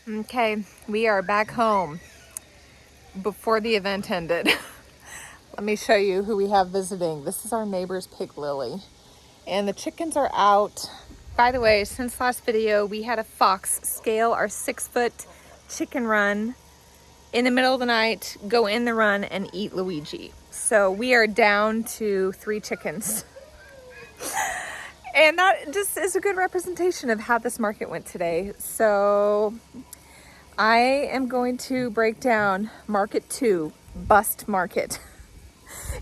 Okay, we are back home before the event ended. Let me show you who we have visiting. This is our neighbor's pig, Lily. And the chickens are out. By the way, since last video, we had a fox scale our 6-foot chicken run in the middle of the night, go in the run and eat Luigi. So we are down to 3 chickens. And that just is a good representation of how this market went today. So I am going to break down Market 2, Bust Market.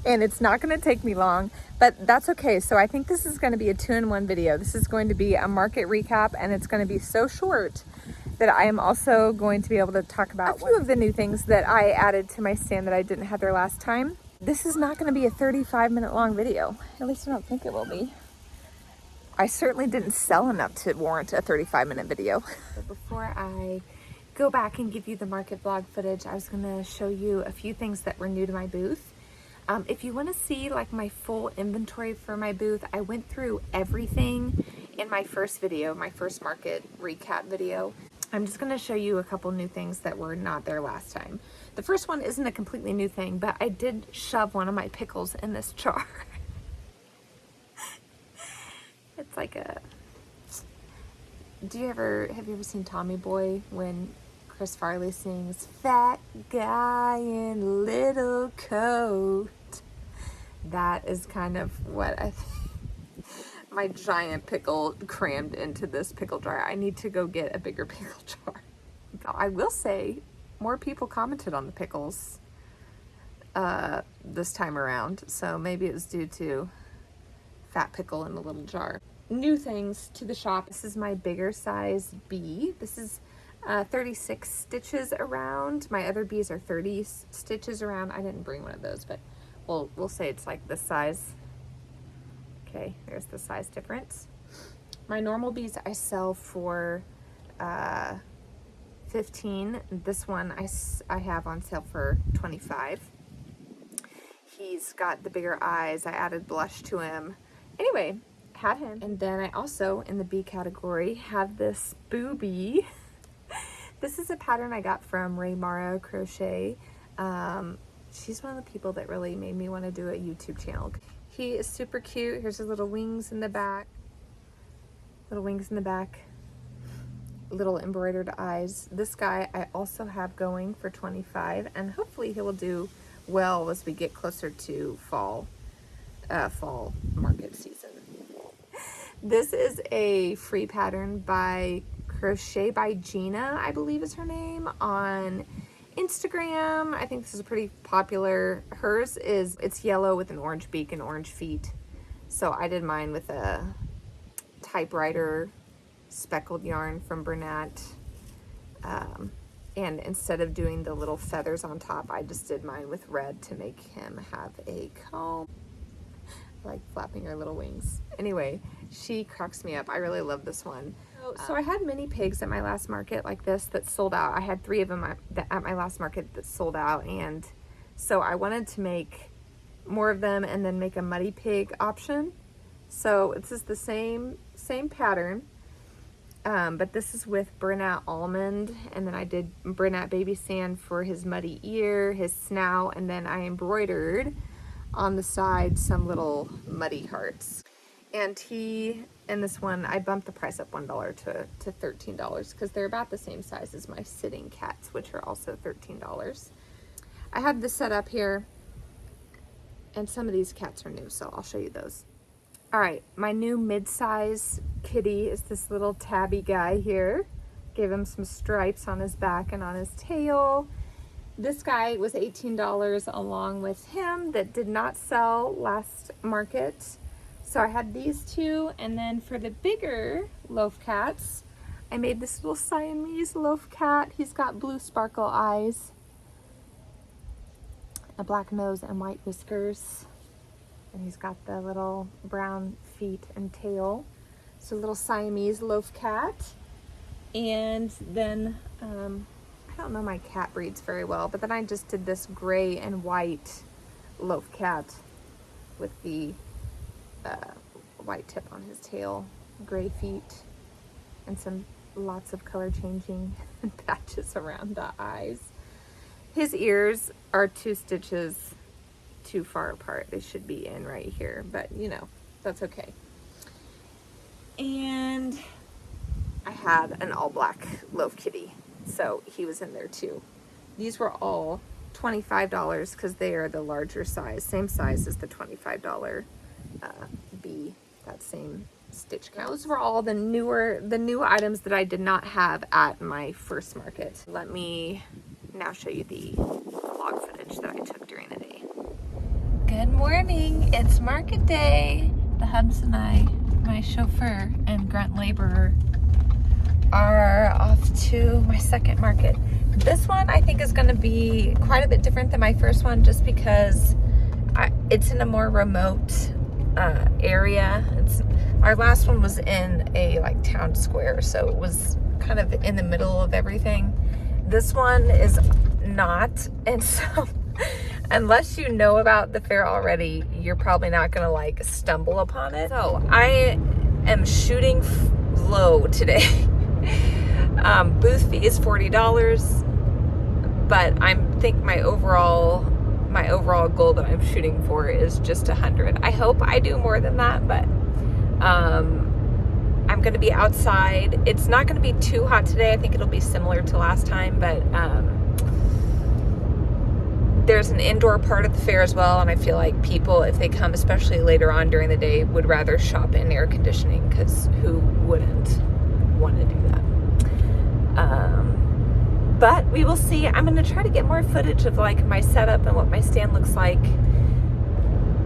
And it's not going to take me long, but that's okay. So I think this is going to be a 2-in-1 video. This is going to be a market recap, and it's going to be so short that I am also going to be able to talk about a few of the new things that I added to my stand that I didn't have there last time. This is not going to be a 35-minute long video. At least I don't think it will be. I certainly didn't sell enough to warrant a 35-minute video. Before I go back and give you the market vlog footage, I was going to show you a few things that were new to my booth. If you want to see like my full inventory for my booth, I went through everything in my first video, my first market recap video. I'm just going to show you a couple new things that were not there last time. The first one isn't a completely new thing, but I did shove one of my pickles in this jar. It's like a... have you ever seen Tommy Boy when Chris Farley sings "Fat Guy in Little Coat"? That is kind of what I think. My giant pickle crammed into this pickle jar. I need to go get a bigger pickle jar. I will say more people commented on the pickles this time around, so maybe it was due to fat pickle in a little jar. New things to the shop. This is my bigger size bee. This is 36 stitches around. My other bees are 30 stitches around. I didn't bring one of those, but we'll say it's like this size. Okay, there's the size difference. My normal bees I sell for 15. This one I have on sale for 25. He's got the bigger eyes. I added blush to him. Anyway, had him. And then I also, in the bee category, have this booby. This is a pattern I got from Ray Mara Crochet. She's one of the people that really made me want to do a YouTube channel. He is super cute. Here's his little wings in the back. Little wings in the back. Little embroidered eyes. This guy I also have going for 25, and hopefully he will do well as we get closer to fall market season. This is a free pattern by Crochet by Gina, I believe is her name, on Instagram. I think this is pretty popular. Hers is, it's yellow with an orange beak and orange feet. So I did mine with a typewriter speckled yarn from Bernat. And instead of doing the little feathers on top, I just did mine with red to make him have a comb. Like flapping her little wings. Anyway, she cracks me up. I really love this one. So I had mini pigs at my last market like this that sold out. I had 3 of them at my last market that sold out, and so I wanted to make more of them and then make a muddy pig option. So this is the same pattern, but this is with Bernat almond, and then I did Bernat baby sand for his muddy ear, his snout, and then I embroidered on the side some little muddy hearts. And in this one, I bumped the price up $1 to $13 because they're about the same size as my sitting cats, which are also $13. I have this set up here, and some of these cats are new, so I'll show you those. All right, my new mid-size kitty is this little tabby guy here. Gave him some stripes on his back and on his tail. This guy was $18 along with him that did not sell last market. So I had these 2, and then for the bigger Loaf cats, I made this little Siamese Loaf cat. He's got blue sparkle eyes, a black nose and white whiskers, and he's got the little brown feet and tail. So little Siamese Loaf cat. And then I don't know my cat breeds very well, but then I just did this gray and white Loaf cat with the white tip on his tail, gray feet, and some lots of color changing patches around the eyes. His ears are 2 stitches too far apart. They should be in right here, but you know, that's okay. And I had an all black Loaf kitty, so he was in there too. These were all $25 because they are the larger size, same size as the $25 B, that same stitch count. Those were all the new items that I did not have at my first market. Let me now show you the vlog footage that I took during the day. Good morning, it's market day. The hubs and I, my chauffeur and grunt laborer, are off to my second market. This one I think is going to be quite a bit different than my first one, just because it's in a more remote area. Our last one was in a like town square, so it was kind of in the middle of everything. This one is not, and so unless you know about the fair already, you're probably not gonna like stumble upon it. So I am shooting low today. Booth fee is $40, but I think my overall goal that I'm shooting for is just 100. I hope I do more than that, but I'm gonna be outside. It's not gonna be too hot today. I think it'll be similar to last time, but there's an indoor part of the fair as well, and I feel like people, if they come, especially later on during the day, would rather shop in air conditioning, because who wouldn't want to do that? But we will see. I'm going to try to get more footage of like my setup and what my stand looks like.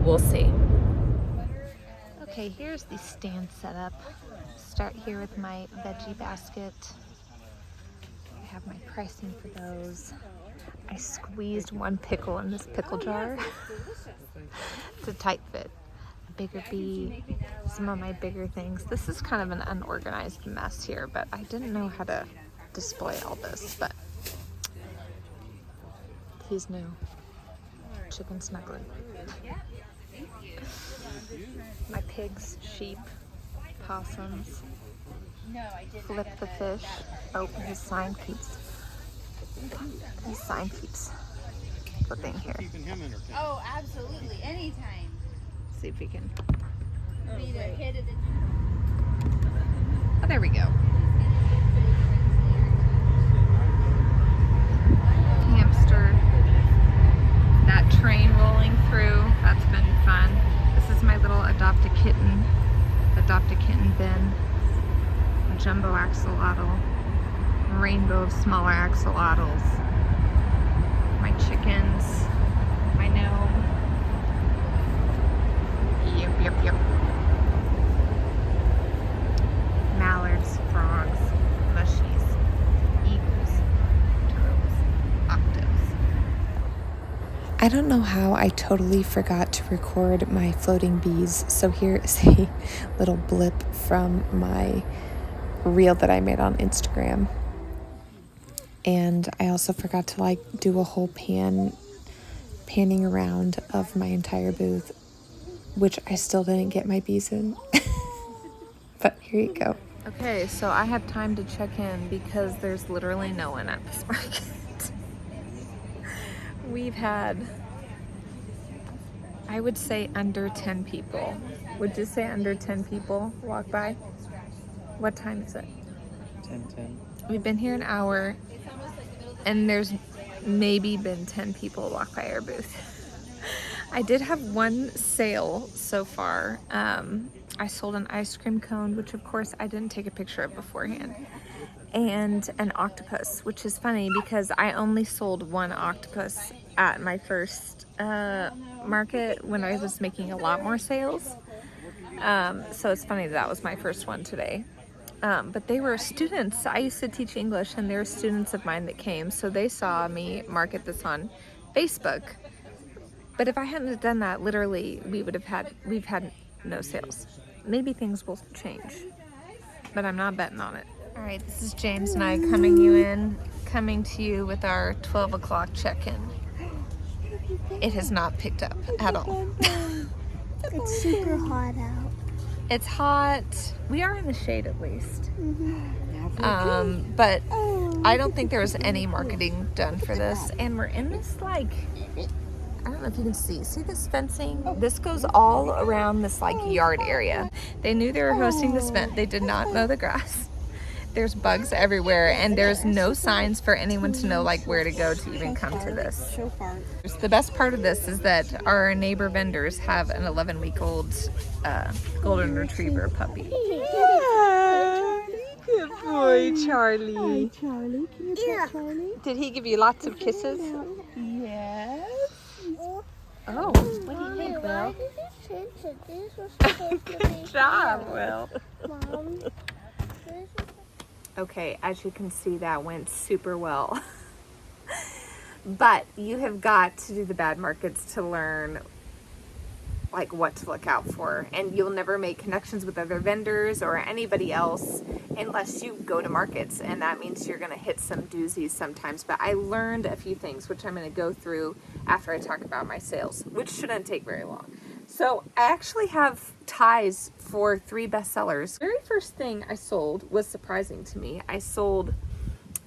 We'll see. Okay, here's the stand setup. Start here with my veggie basket. I have my pricing for those. I squeezed 1 pickle in this pickle jar. It's a tight fit. A bigger bee, some of my bigger things. This is kind of an unorganized mess here, but I didn't know how to display all this, but he's new. Chicken snuggling. My pigs, sheep, possums. Flip the fish. Oh, his sign keeps flipping here. Oh, absolutely. Anytime. See if we can. Oh, there we go. Hamster. That train rolling through. That's been fun. This is my little adopt a kitten bin. A jumbo axolotl. A rainbow of smaller axolotls. My chickens. My gnome. Yep. Mallards, frogs, mushies, eagles, turtles, octos. I don't know how I totally forgot to record my floating bees, so here is a little blip from my reel that I made on Instagram. And I also forgot to like do a whole panning around of my entire booth, which I still didn't get my bees in. But here you go. Okay, so I have time to check in because there's literally no one at this market. We've had, I would say, under 10 people. Would you say under 10 people walk by? What time is it? 10:10. We've been here an hour, and there's maybe been 10 people walk by our booth. I did have one sale so far. I sold an ice cream cone, which of course I didn't take a picture of beforehand, and an octopus, which is funny because I only sold 1 octopus at my first market when I was making a lot more sales. So it's funny that was my first one today. But they were students. I used to teach English, and they were students of mine that came, so they saw me market this on Facebook. But if I hadn't done that, literally, we've had no sales. Maybe things will change, but I'm not betting on it. All right, this is James and I coming to you with our 12 o'clock check-in. It has not picked up at all. It's super hot out. It's hot. We are in the shade at least. Mm-hmm. But I don't think there was any marketing done for this. And we're in this, like, I don't know if you can see this fencing? This goes all around this, like, yard area. They knew they were hosting this event. They did not mow the grass. There's bugs everywhere, and there's no signs for anyone to know, like, where to go to even come to this. The best part of this is that our neighbor vendors have an 11-week-old golden retriever puppy. Yeah. Good boy, Charlie. Hi, Charlie. Can you pet Charlie? Did he give you lots of kisses? Yes. Oh. What do you think, Will? Good job, Will. Mom. Okay, as you can see, that went super well. But you have got to do the bad markets to learn, like, what to look out for. And you'll never make connections with other vendors or anybody else unless you go to markets. And that means you're going to hit some doozies sometimes. But I learned a few things, which I'm going to go through after I talk about my sales, which shouldn't take very long. So I actually have ties for 3 bestsellers. The very first thing I sold was surprising to me. I sold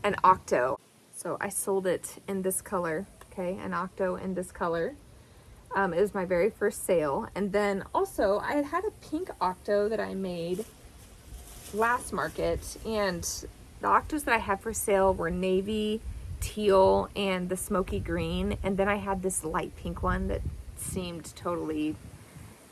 an Octo. So I sold it in this color, okay, an Octo in this color. It was my very first sale. And then also I had a pink Octo that I made last market, and the Octos that I had for sale were navy, teal, and the smoky green. And then I had this light pink one that seemed totally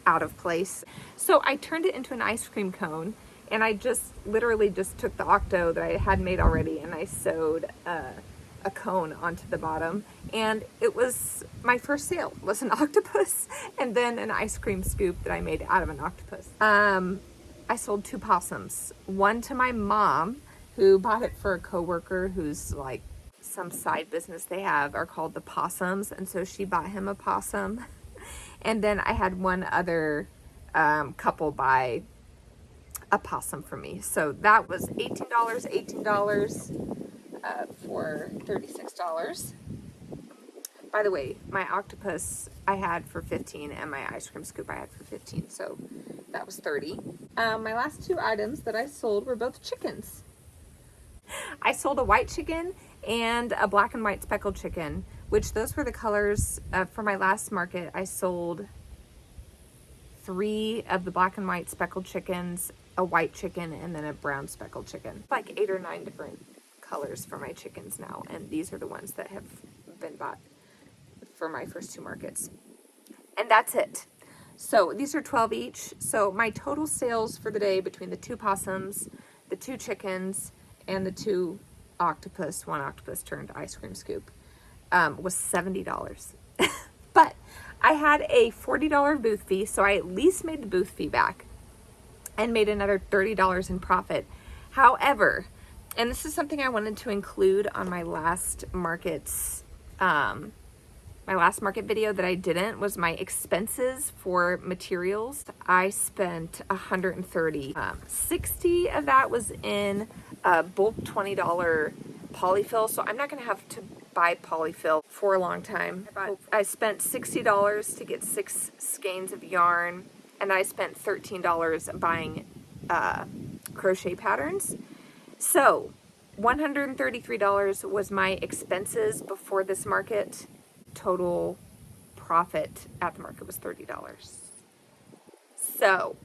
out of place. So I turned it into an ice cream cone, and I just literally just took the Octo that I had made already, and I sewed a cone onto the bottom. And it was my first sale, was an octopus and then an ice cream scoop that I made out of an octopus. I sold 2 possums, one to my mom, who bought it for a coworker who's like some side business they have are called the Possums, and so she bought him a possum. And then I had one other couple buy a possum for me. So that was $18 for $36. By the way, my octopus I had for $15 and my ice cream scoop I had for $15, so that was $30. My last 2 items that I sold were both chickens. I sold a white chicken and a black and white speckled chicken, which those were the colors for my last market. I sold 3 of the black and white speckled chickens, a white chicken, and then a brown speckled chicken. Like 8 or 9 different colors for my chickens now, and these are the ones that have been bought for my first 2 markets. And that's it. So these are 12 each. So my total sales for the day between the 2 possums, the 2 chickens, and the 2 octopus, 1 octopus turned ice cream scoop, was $70. But I had a $40 booth fee, so I at least made the booth fee back and made another $30 in profit. However, and this is something I wanted to include on my last market's my last market video that I didn't, was my expenses for materials. I spent $130. 60 of that was in bulk $20 polyfill, so I'm not going to have to buy polyfill for a long time. I spent $60 to get 6 skeins of yarn, and I spent $13 buying crochet patterns. So $133 was my expenses before this market. Total profit at the market was $30. So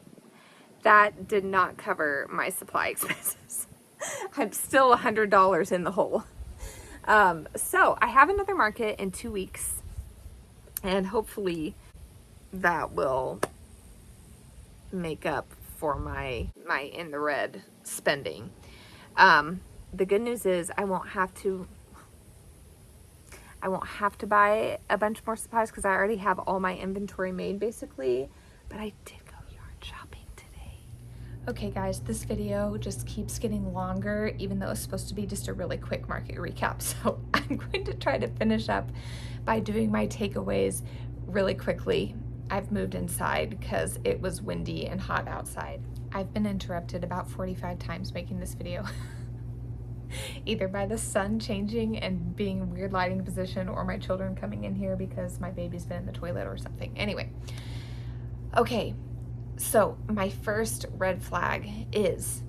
that did not cover my supply expenses. I'm still $100 in the hole. So I have another market in 2 weeks, and hopefully that will make up for my in the red spending. The good news is I won't have to buy a bunch more supplies because I already have all my inventory made basically, but I did go yard shopping today. Okay guys, this video just keeps getting longer even though it's supposed to be just a really quick market recap. So I'm going to try to finish up by doing my takeaways really quickly. I've moved inside because it was windy and hot outside. I've been interrupted about 45 times making this video. Either by the sun changing and being in weird lighting position, or my children coming in here because my baby's been in the toilet or something. Anyway, okay, so my first red flag is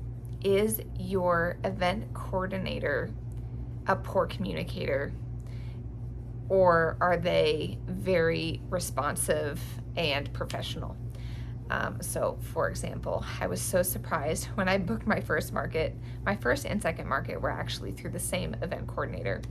is your event coordinator a poor communicator, or are they very responsive and professional? So for example, I was so surprised when I booked my first market. My first and second market were actually through the same event coordinator.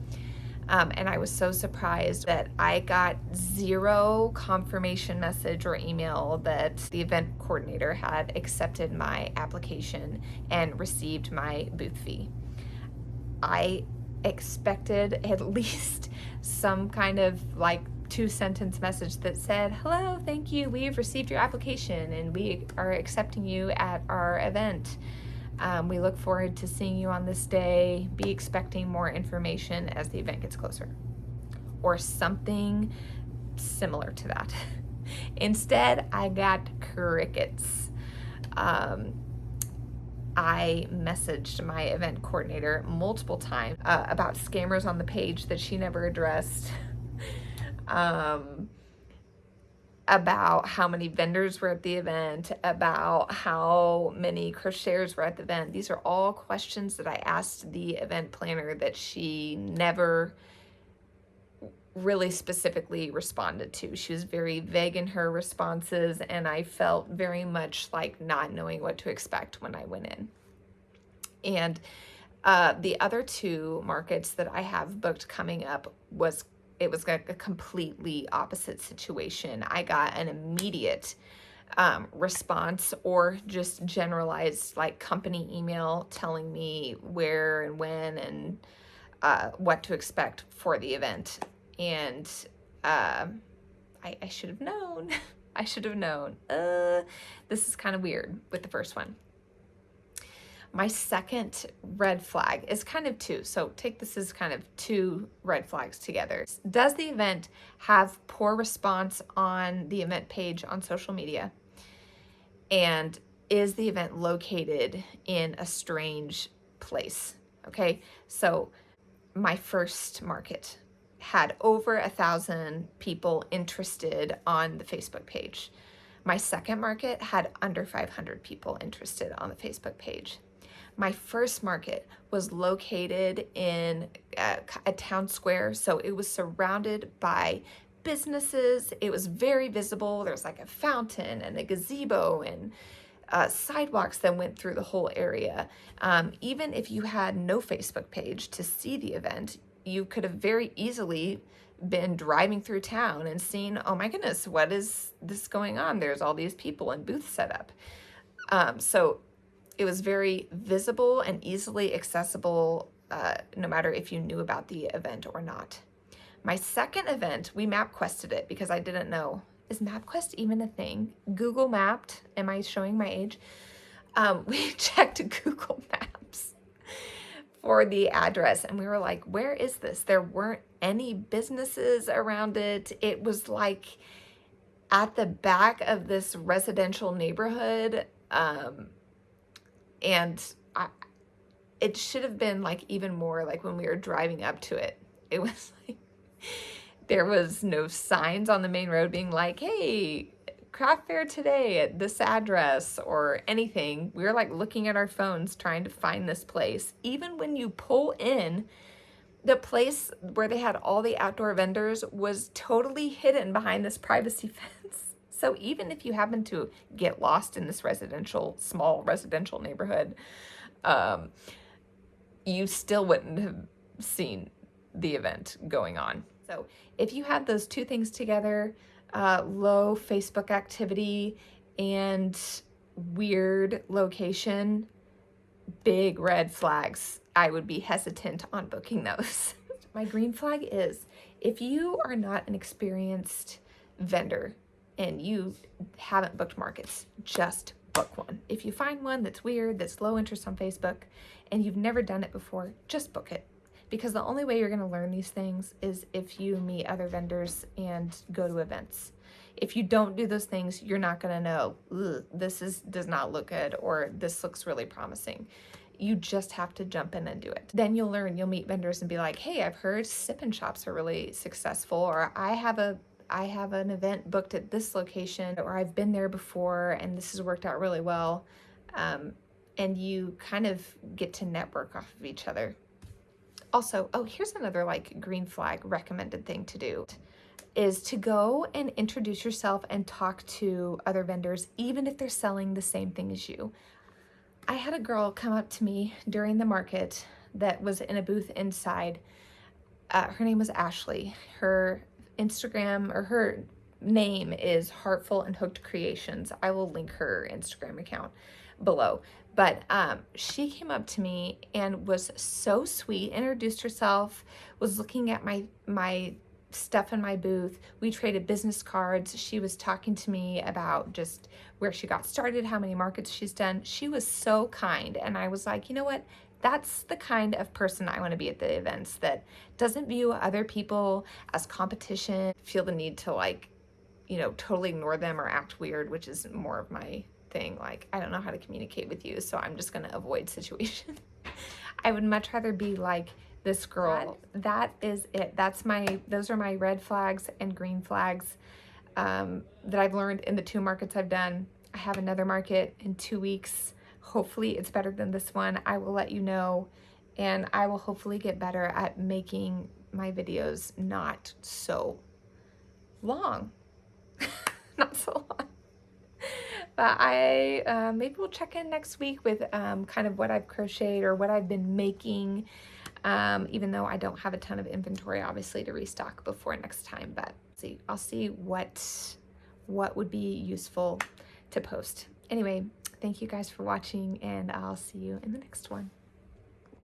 And I was so surprised that I got zero confirmation message or email that the event coordinator had accepted my application and received my booth fee. I expected at least some kind of like 2-sentence message that said, "Hello, thank you, we've received your application and we are accepting you at our event. We look forward to seeing you on this day. Be expecting more information as the event gets closer," or something similar to that. Instead, I got crickets. I messaged my event coordinator multiple times about scammers on the page that she never addressed, about how many vendors were at the event, about how many crocheters were at the event. These are all questions that I asked the event planner that she never really specifically responded to. She was very vague in her responses, and I felt very much like not knowing what to expect when I went in. And the other 2 markets that I have booked coming up was a completely opposite situation. I got an immediate response, or just generalized like company email telling me where and when and what to expect for the event. And I should have known. I should have known. This is kind of weird with the first one. My second red flag is kind of 2. So take this as kind of 2 red flags together. Does the event have poor response on the event page on social media? And is the event located in a strange place? Okay, so my first market had over 1,000 people interested on the Facebook page. My second market had under 500 people interested on the Facebook page. My first market was located in a town square, so it was surrounded by businesses. It was very visible. There's like a fountain and a gazebo and sidewalks that went through the whole area. Even if you had no Facebook page to see the event, you could have very easily been driving through town and seen, oh my goodness, what is this going on? There's all these people and booths set up. So it was very visible and easily accessible, no matter if you knew about the event or not. My second event, we MapQuested it because I didn't know. Is MapQuest even a thing? Google Mapped. Am I showing my age? We checked Google Maps for the address, and we were like, where is this? There weren't any businesses around it. It was like at the back of this residential neighborhood. And it should have been like even more like when we were driving up to it. It was like there was no signs on the main road being like, hey, craft fair today at this address or anything. We were like looking at our phones trying to find this place. Even when you pull in, the place where they had all the outdoor vendors was totally hidden behind this privacy fence. So even if you happen to get lost in this small residential neighborhood, you still wouldn't have seen the event going on. So if you had those 2 things together, low Facebook activity and weird location, big red flags. I would be hesitant on booking those. My green flag is if you are not an experienced vendor and you haven't booked markets, just book one. If you find one that's weird, that's low interest on Facebook, and you've never done it before, just book it. Because the only way you're going to learn these things is if you meet other vendors and go to events. If you don't do those things, you're not going to know, this does not look good, or this looks really promising. You just have to jump in and do it. Then you'll learn, you'll meet vendors and be like, hey, I've heard sip-in shops are really successful, or I have an event booked at this location, or I've been there before and this has worked out really well. and you kind of get to network off of each other. Also, oh, here's another like green flag recommended thing to do is to go and introduce yourself and talk to other vendors, even if they're selling the same thing as you. I had a girl come up to me during the market that was in a booth inside. Her name was Ashley. Her Instagram, or her name is Heartful and Hooked Creations. I will link her Instagram account below. But she came up to me and was so sweet, introduced herself, was looking at my stuff in my booth. We traded business cards. She was talking to me about just where she got started, how many markets she's done. She was so kind, and I was like, you know what? That's the kind of person I want to be at the events, that doesn't view other people as competition, feel the need to like, you know, totally ignore them or act weird, which is more of my thing. Like, I don't know how to communicate with you, so I'm just going to avoid situations. I would much rather be like this girl. That is it. Those are my red flags and green flags that I've learned in the 2 markets I've done. I have another market in 2 weeks. Hopefully it's better than this one. I will let you know, and I will hopefully get better at making my videos not so long. Not so long. But I maybe we'll check in next week with kind of what I've crocheted or what I've been making, even though I don't have a ton of inventory obviously to restock before next time. But I'll see what would be useful to post. Anyway, thank you guys for watching, and I'll see you in the next one.